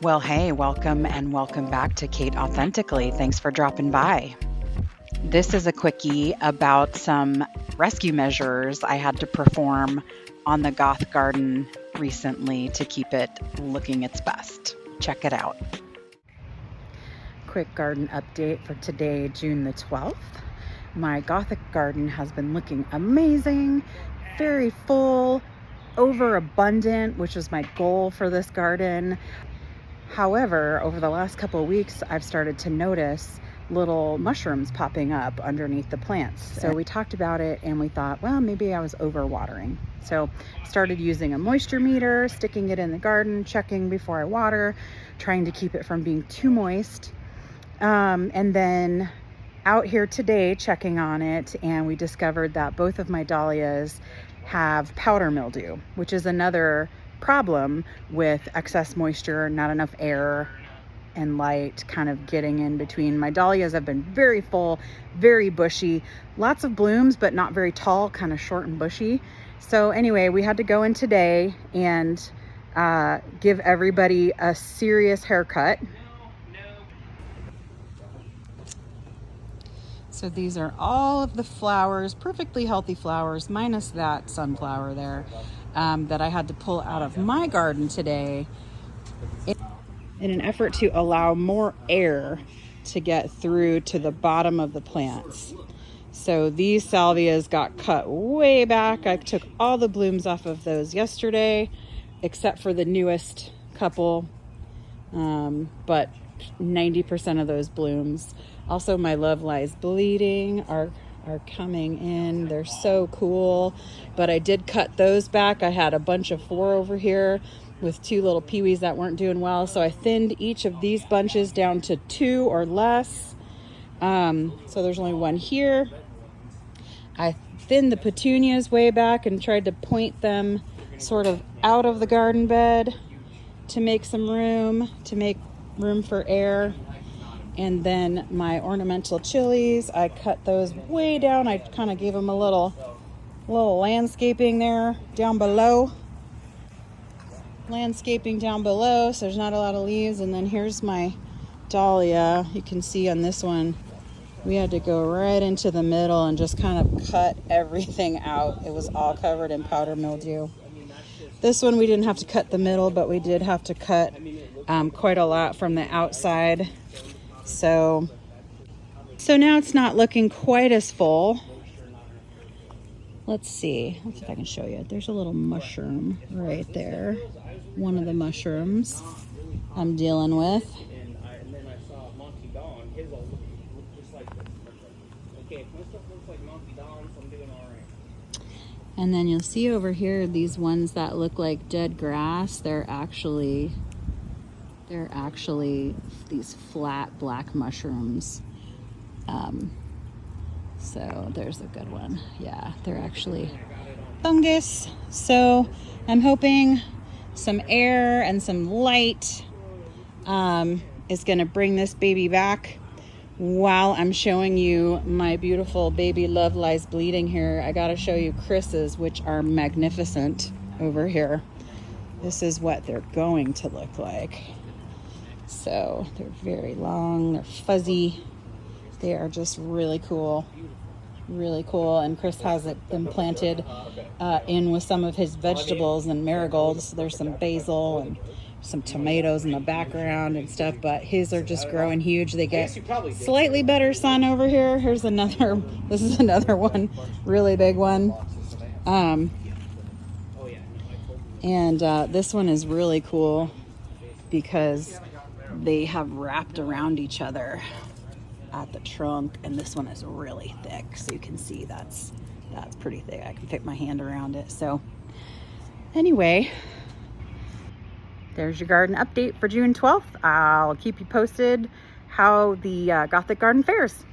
Well, hey, welcome and welcome back to Kate Authentically. Thanks for dropping by. This is a quickie about some rescue measures I had to perform on the Goth Garden recently to keep it looking its best. Check it out. Quick garden update for today, June the 12th. My Gothic garden has been looking amazing, very full, overabundant, which was my goal for this garden. However, over the last couple of weeks, I've started to notice little mushrooms popping up underneath the plants. So we talked about it and we thought, well, maybe I was overwatering. So started using a moisture meter, sticking it in the garden, checking before I water, trying to keep it from being too moist. And then out here today checking on it, and we discovered that both of my dahlias have powder mildew, which is another problem with excess moisture, not enough air and light kind of getting in between. My dahlias have been very full, very bushy, lots of blooms, but not very tall, kind of short and bushy. So anyway, we had to go in today and give everybody a serious haircut. So these are all of the flowers, perfectly healthy flowers, minus that sunflower there, that I had to pull out of my garden today in an effort to allow more air to get through to the bottom of the plants. So these salvias got cut way back. I took all the blooms off of those yesterday, except for the newest couple, but 90% of those blooms. Also, my Love Lies Bleeding are coming in. They're so cool, but I did cut those back. I had a bunch of 4 over here with 2 little peewees that weren't doing well, so I thinned each of these bunches down to 2 or less. So there's only 1 here. I thinned the petunias way back and tried to point them sort of out of the garden bed to make some room, for air. And then my ornamental chilies, I cut those way down. I kind of gave them a little landscaping there down below. Landscaping down below, so there's not a lot of leaves. And then here's my dahlia. You can see on this one, we had to go right into the middle and just kind of cut everything out. It was all covered in powder mildew. This one we didn't have to cut the middle, but we did have to cut quite a lot from the outside. So now it's not looking quite as full. Let's see if I can show you. There's a little mushroom right there. One of the mushrooms I'm dealing with. And then you'll see over here these ones that look like dead grass. They're actually these flat black mushrooms. So there's a good one. Yeah, they're actually fungus. So I'm hoping some air and some light is gonna bring this baby back. While I'm showing you my beautiful baby Love Lies Bleeding here, I gotta show you Chris's, which are magnificent over here. This is what they're going to look like. So they're very long, they're fuzzy. They are just really cool. Really cool. And Chris has them planted in with some of his vegetables and marigolds. So there's some basil and some tomatoes in the background and stuff, but his are just growing huge. They get slightly better sun over here. Here's another, this is another one, really big one. And this one is really cool because they have wrapped around each other at the trunk, and this one is really thick, so you can see that's pretty thick. I can fit my hand around it. So anyway, there's your garden update for June 12th. I'll keep you posted how the Gothic Garden fares.